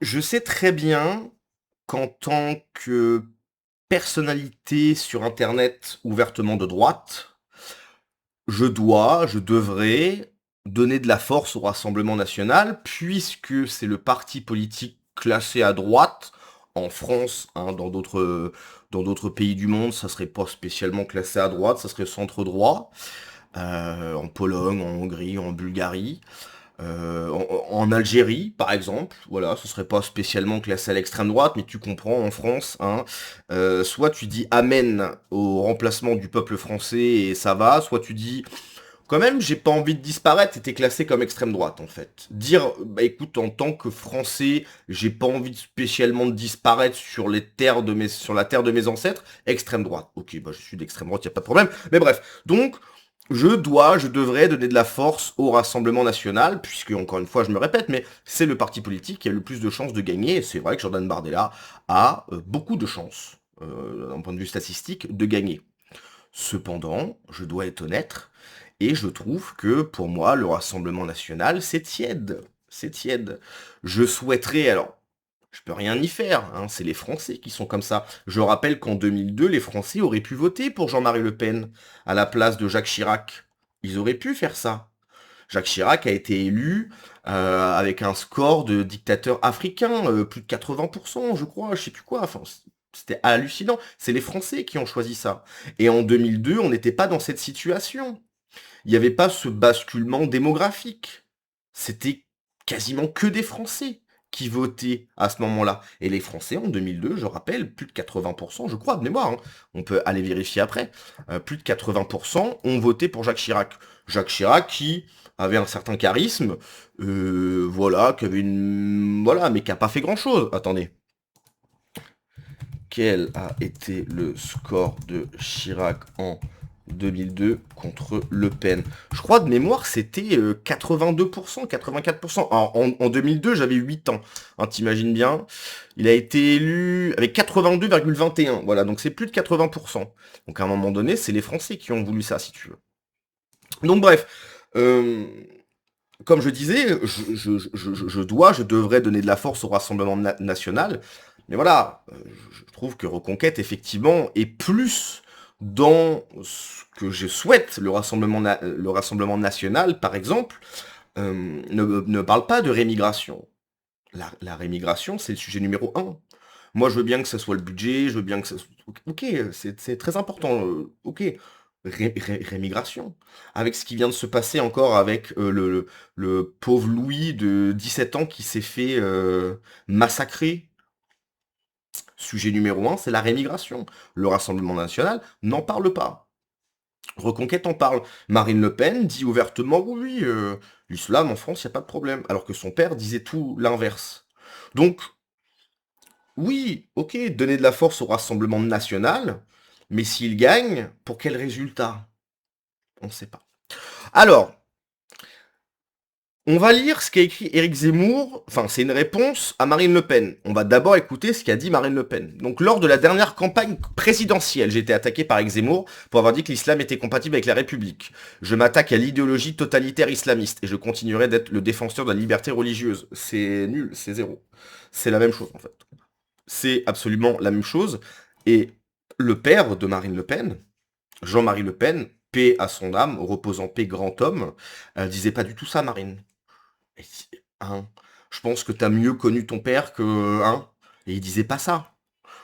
Je sais très bien qu'en tant que personnalité sur internet ouvertement de droite, je devrais donner de la force au Rassemblement national puisque c'est le parti politique classé à droite en France, hein, dans d'autres pays du monde, ça serait pas spécialement classé à droite, ça serait centre droit, en Pologne, en Hongrie, en Bulgarie. En Algérie, par exemple, voilà, ce serait pas spécialement classé à l'extrême droite, mais tu comprends, en France, hein, soit tu dis amen au remplacement du peuple français et ça va, soit tu dis quand même j'ai pas envie de disparaître et t'es classé comme extrême droite en fait. Dire bah écoute en tant que Français j'ai pas envie de spécialement de disparaître sur les terres de sur la terre de mes ancêtres, extrême droite. Ok bah je suis d'extrême droite, y a pas de problème. Mais bref, donc je devrais donner de la force au Rassemblement National, puisque, encore une fois, je me répète, mais c'est le parti politique qui a le plus de chances de gagner, et c'est vrai que Jordan Bardella a beaucoup de chances, d'un point de vue statistique, de gagner. Cependant, je dois être honnête, et je trouve que, pour moi, le Rassemblement National, c'est tiède. C'est tiède. Je souhaiterais, alors, je peux rien y faire, hein, c'est les Français qui sont comme ça. Je rappelle qu'en 2002, les Français auraient pu voter pour Jean-Marie Le Pen à la place de Jacques Chirac. Ils auraient pu faire ça. Jacques Chirac a été élu avec un score de dictateur africain, plus de 80%, je crois, je sais plus quoi. Enfin, c'était hallucinant. C'est les Français qui ont choisi ça. Et en 2002, on n'était pas dans cette situation. Il n'y avait pas ce basculement démographique. C'était quasiment que des Français qui votaient à ce moment-là. Et les Français, en 2002, je rappelle, plus de 80%, je crois, de mémoire, hein, on peut aller vérifier après, plus de 80% ont voté pour Jacques Chirac. Jacques Chirac qui avait un certain charisme, voilà, qui avait une... Voilà, mais qui a pas fait grand-chose. Attendez. Quel a été le score de Chirac en 2002 contre Le Pen? Je crois de mémoire c'était 82%, 84%. Alors, en 2002 j'avais 8 ans, hein, t'imagines bien. Il a été élu avec 82,21. Voilà, donc c'est plus de 80%. Donc à un moment donné, c'est les Français qui ont voulu ça, si tu veux. Donc bref, euh, comme je disais, je devrais donner de la force au Rassemblement national. Mais voilà, je trouve que Reconquête, effectivement, est plus dans ce que je souhaite. Le Rassemblement national, par exemple, ne parle pas de rémigration. La rémigration, c'est le sujet numéro un. Moi, je veux bien que ça soit le budget, je veux bien que ça soit... Ok, c'est très important, ok. Rémigration. Avec ce qui vient de se passer encore avec le pauvre Louis de 17 ans qui s'est fait massacrer. Sujet numéro un, c'est la rémigration. Le Rassemblement national n'en parle pas. Reconquête en parle. Marine Le Pen dit ouvertement, oui, oui, l'islam en France, il n'y a pas de problème. Alors que son père disait tout l'inverse. Donc, oui, ok, donner de la force au Rassemblement national, mais s'il gagne, pour quel résultat? On ne sait pas. Alors, on va lire ce qu'a écrit Éric Zemmour, enfin c'est une réponse à Marine Le Pen. On va d'abord écouter ce qu'a dit Marine Le Pen. Donc lors de la dernière campagne présidentielle, j'ai été attaqué par Éric Zemmour pour avoir dit que l'islam était compatible avec la République. Je m'attaque à l'idéologie totalitaire islamiste et je continuerai d'être le défenseur de la liberté religieuse. C'est nul, c'est zéro. C'est la même chose en fait. C'est absolument la même chose. Et le père de Marine Le Pen, Jean-Marie Le Pen, paix à son âme, repose en paix grand homme, disait pas du tout ça, Marine. Et hein, je pense que t'as mieux connu ton père que... Hein, et il disait pas ça.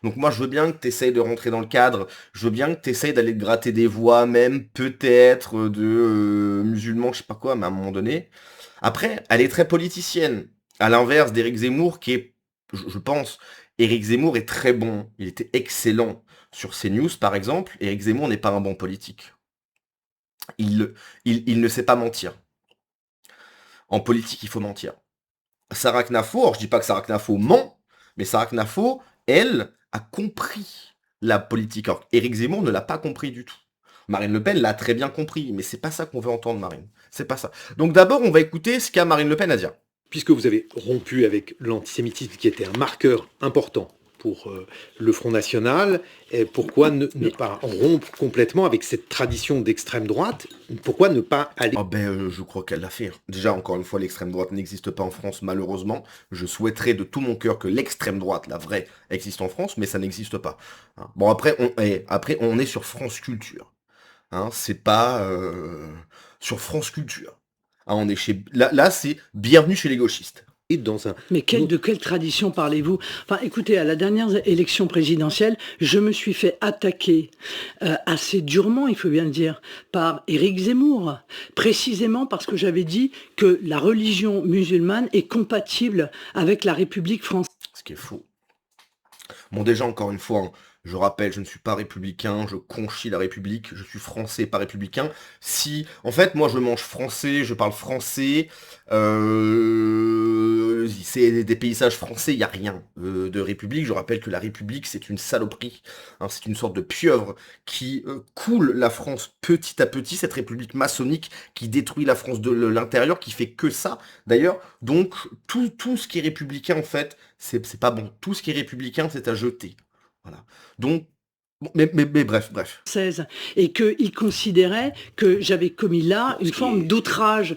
Donc moi, je veux bien que t'essayes de rentrer dans le cadre, je veux bien que t'essayes d'aller te gratter des voix, même peut-être de musulmans, je sais pas quoi, mais à un moment donné... Après, elle est très politicienne. À l'inverse d'Éric Zemmour, qui est, je pense, Éric Zemmour est très bon. Il était excellent sur CNews, par exemple. Éric Zemmour n'est pas un bon politique. Il, il ne sait pas mentir. En politique, il faut mentir. Sarah Knafo, alors je dis pas que Sarah Knafo ment, mais Sarah Knafo, elle, a compris la politique. Alors Éric Zemmour ne l'a pas compris du tout. Marine Le Pen l'a très bien compris, mais c'est pas ça qu'on veut entendre, Marine. C'est pas ça. Donc d'abord, on va écouter ce qu'a Marine Le Pen à dire. Puisque vous avez rompu avec l'antisémitisme qui était un marqueur important pour le Front National. Et pourquoi ne pas rompre complètement avec cette tradition d'extrême droite? Pourquoi ne pas aller... Ah ben, je crois qu'elle l'a fait. Déjà, encore une fois, l'extrême droite n'existe pas en France, malheureusement. Je souhaiterais de tout mon cœur que l'extrême droite, la vraie, existe en France, mais ça n'existe pas. Hein. Bon, après, on est sur France Culture. Hein, c'est pas sur France Culture. Hein, on est chez... Là, c'est bienvenue chez les gauchistes. dans un... Mais de quelle tradition parlez-vous? Enfin, écoutez, à la dernière élection présidentielle, je me suis fait attaquer assez durement, il faut bien le dire, par Éric Zemmour, précisément parce que j'avais dit que la religion musulmane est compatible avec la République française. Ce qui est faux. Bon, déjà, encore une fois, hein, je rappelle, je ne suis pas républicain, je conchis la République, je suis français, pas républicain. Si, en fait, moi, je mange français, je parle français, c'est des paysages français, il n'y a rien de République. Je rappelle que la République, c'est une saloperie, hein, c'est une sorte de pieuvre qui coule la France petit à petit, cette République maçonnique qui détruit la France de l'intérieur, qui fait que ça, d'ailleurs. Donc, tout ce qui est républicain, en fait, c'est pas bon. Tout ce qui est républicain, c'est à jeter. Voilà. Donc, bon, mais bref. Et qu'il considérait que j'avais commis là une forme d'outrage.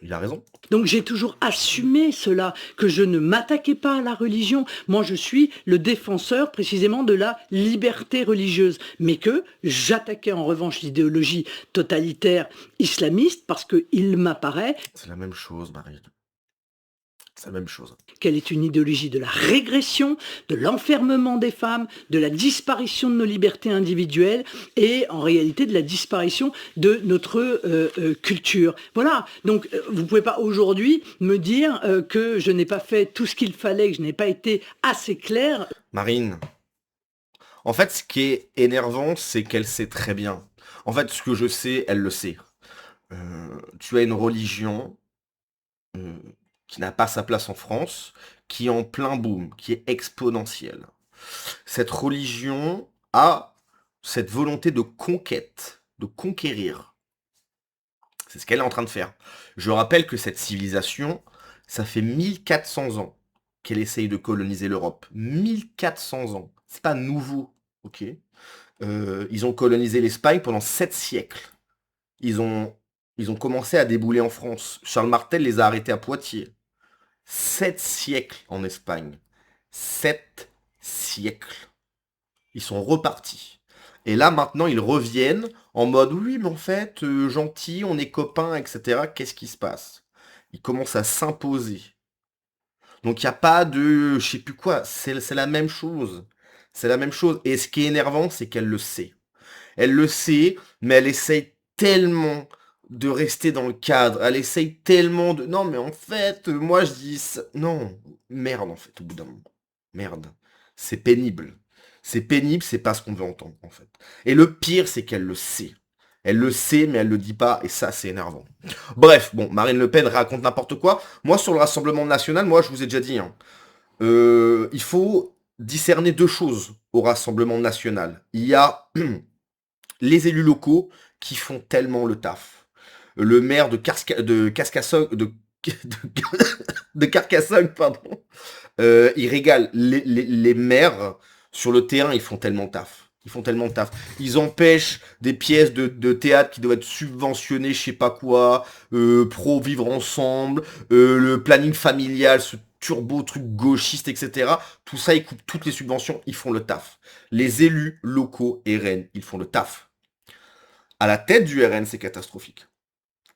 Il a raison. Donc j'ai toujours assumé cela, que je ne m'attaquais pas à la religion. Moi, je suis le défenseur précisément de la liberté religieuse, mais que j'attaquais en revanche l'idéologie totalitaire islamiste parce qu'il m'apparaît... C'est la même chose, Marie. C'est la même chose. Qu'elle est une idéologie de la régression, de l'enfermement des femmes, de la disparition de nos libertés individuelles et en réalité de la disparition de notre culture. Voilà, donc vous ne pouvez pas aujourd'hui me dire que je n'ai pas fait tout ce qu'il fallait, que je n'ai pas été assez clair. Marine, en fait, ce qui est énervant, c'est qu'elle sait très bien. En fait, ce que je sais, elle le sait. Tu as une religion... qui n'a pas sa place en France, qui est en plein boom, qui est exponentielle. Cette religion a cette volonté de conquête, de conquérir. C'est ce qu'elle est en train de faire. Je rappelle que cette civilisation, ça fait 1400 ans qu'elle essaye de coloniser l'Europe. 1400 ans. C'est pas nouveau, ok. Ils ont colonisé l'Espagne pendant 7 siècles. Ils ont commencé à débouler en France. Charles Martel les a arrêtés à Poitiers. 7 siècles en Espagne. 7 siècles. Ils sont repartis. Et là, maintenant, ils reviennent en mode, oui, mais en fait, gentil, on est copains, etc. Qu'est-ce qui se passe? Ils commencent à s'imposer. Donc, il n'y a pas de, je sais plus quoi, c'est la même chose. C'est la même chose. Et ce qui est énervant, c'est qu'elle le sait. Elle le sait, mais elle essaye tellement de rester dans le cadre. Elle essaye tellement de... Non, mais en fait, moi, je dis... Non, merde, en fait, au bout d'un moment. Merde. C'est pénible. C'est pénible, c'est pas ce qu'on veut entendre, en fait. Et le pire, c'est qu'elle le sait. Elle le sait, mais elle le dit pas, et ça, c'est énervant. Bref, bon, Marine Le Pen raconte n'importe quoi. Moi, sur le Rassemblement national, moi, je vous ai déjà dit, hein, il faut discerner deux choses au Rassemblement national. Il y a les élus locaux qui font tellement le taf. Le maire de Cascassong, de Carcassonne, pardon, il régale. Les maires sur le terrain, ils font tellement de taf. Ils font tellement de taf. Ils empêchent des pièces de théâtre qui doivent être subventionnées, je sais pas quoi, pro vivre ensemble, le planning familial, ce turbo truc gauchiste, etc. Tout ça, ils coupent toutes les subventions, ils font le taf. Les élus locaux RN, ils font le taf. À la tête du RN, c'est catastrophique.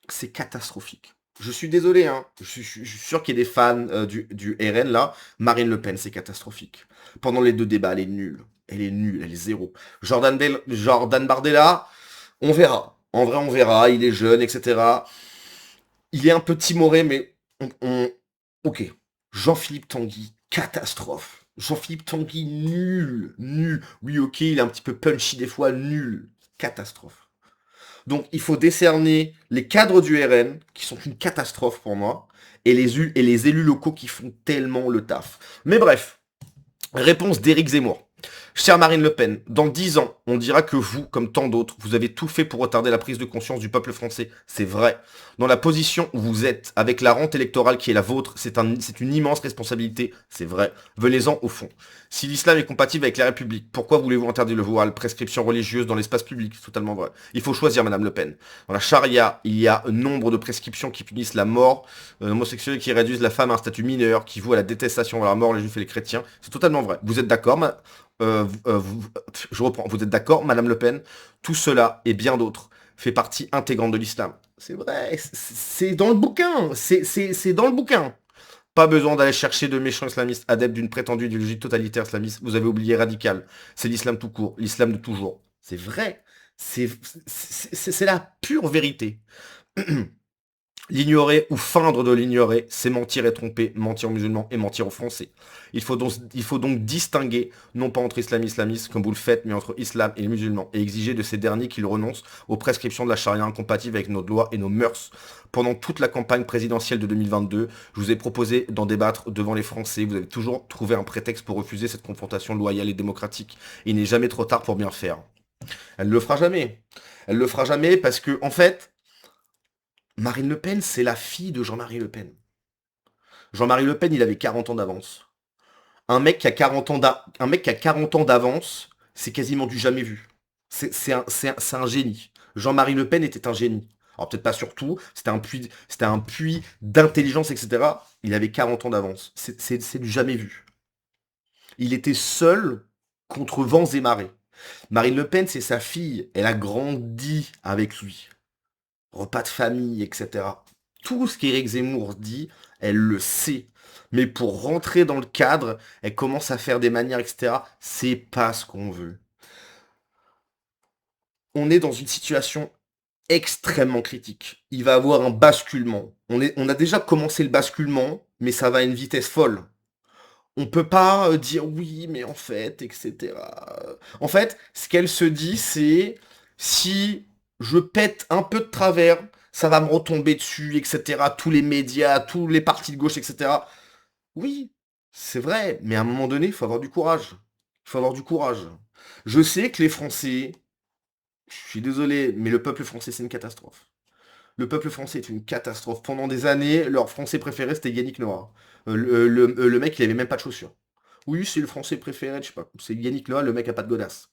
C'est catastrophique. Je suis désolé, hein. Je suis sûr qu'il y a des fans du RN là. Marine Le Pen, c'est catastrophique. Pendant les deux débats, elle est nulle. Elle est nulle, elle est zéro. Jordan Bardella, on verra. En vrai, on verra. Il est jeune, etc. Il est un peu timoré, mais ok. Jean-Philippe Tanguy, catastrophe. Jean-Philippe Tanguy, nul. Nul. Oui, ok, il est un petit peu punchy des fois, nul. Catastrophe. Donc, il faut décerner les cadres du RN, qui sont une catastrophe pour moi, et les élus locaux qui font tellement le taf. Mais bref, réponse d'Éric Zemmour. Chère Marine Le Pen, dans 10 ans, on dira que vous, comme tant d'autres, vous avez tout fait pour retarder la prise de conscience du peuple français. C'est vrai. Dans la position où vous êtes, avec la rente électorale qui est la vôtre, c'est une immense responsabilité. C'est vrai. Venez-en au fond. Si l'islam est compatible avec la République, pourquoi voulez-vous interdire le voile, prescription religieuse dans l'espace public? C'est totalement vrai. Il faut choisir, Madame Le Pen. Dans la charia, il y a nombre de prescriptions qui punissent la mort, homosexuels qui réduisent la femme à un statut mineur, qui vouent à la détestation vers la mort les juifs et les chrétiens. C'est totalement vrai. Vous êtes d'accord, je reprends, vous êtes d'accord, Madame Le Pen? Tout cela et bien d'autres fait partie intégrante de l'islam. C'est vrai, c'est dans le bouquin, c'est dans le bouquin. Pas besoin d'aller chercher de méchants islamistes adeptes d'une prétendue idéologie totalitaire islamiste. Vous avez oublié radical. C'est l'islam tout court, l'islam de toujours. C'est vrai, c'est la pure vérité. L'ignorer ou feindre de l'ignorer, c'est mentir et tromper, mentir aux musulmans et mentir aux Français. Il faut donc distinguer, non pas entre islam et islamistes, comme vous le faites, mais entre islam et les musulmans, et exiger de ces derniers qu'ils renoncent aux prescriptions de la charia incompatibles avec nos lois et nos mœurs. Pendant toute la campagne présidentielle de 2022, je vous ai proposé d'en débattre devant les Français. Vous avez toujours trouvé un prétexte pour refuser cette confrontation loyale et démocratique. Il n'est jamais trop tard pour bien faire. Elle ne le fera jamais. Elle ne le fera jamais parce que, en fait, Marine Le Pen, c'est la fille de Jean-Marie Le Pen. Jean-Marie Le Pen, il avait 40 ans d'avance. Un mec qui a 40 ans d'avance, c'est quasiment du jamais vu. C'est un génie. Jean-Marie Le Pen était un génie. Alors peut-être pas surtout, c'était un puits d'intelligence, etc. Il avait 40 ans d'avance. C'est du jamais vu. Il était seul contre vents et marées. Marine Le Pen, c'est sa fille. Elle a grandi avec lui. Repas de famille, etc. Tout ce qu'Éric Zemmour dit, elle le sait. Mais pour rentrer dans le cadre, elle commence à faire des manières, etc. C'est pas ce qu'on veut. On est dans une situation extrêmement critique. Il va y avoir un basculement. On a déjà commencé le basculement, mais ça va à une vitesse folle. On peut pas dire oui, mais en fait, etc. En fait, ce qu'elle se dit, c'est si je pète un peu de travers, ça va me retomber dessus, etc. Tous les médias, tous les partis de gauche, etc. Oui, c'est vrai, mais à un moment donné, il faut avoir du courage. Il faut avoir du courage. Je sais que les Français, je suis désolé, mais le peuple français, c'est une catastrophe. Le peuple français est une catastrophe. Pendant des années, leur français préféré, c'était Yannick Noah. Le mec, il avait même pas de chaussures. Oui, c'est le français préféré, je sais pas. C'est Yannick Noah, le mec a pas de godasse.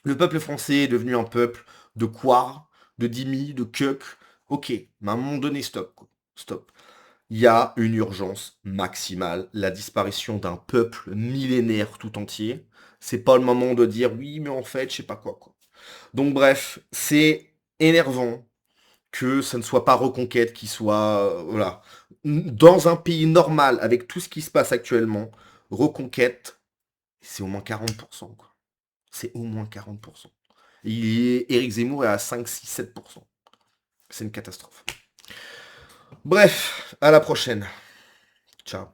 Le peuple français est devenu un peuple de couards, de dimi, de keuk. Ok, mais à un moment donné, stop, quoi. Stop. Il y a une urgence maximale, la disparition d'un peuple millénaire tout entier. C'est pas le moment de dire oui, mais en fait, je sais pas quoi, quoi. Donc bref, c'est énervant que ça ne soit pas Reconquête qui soit, voilà. Dans un pays normal, avec tout ce qui se passe actuellement, Reconquête, c'est au moins 40%, quoi. C'est au moins 40%. Éric Zemmour est à 5, 6, 7%. C'est une catastrophe. Bref, à la prochaine. Ciao.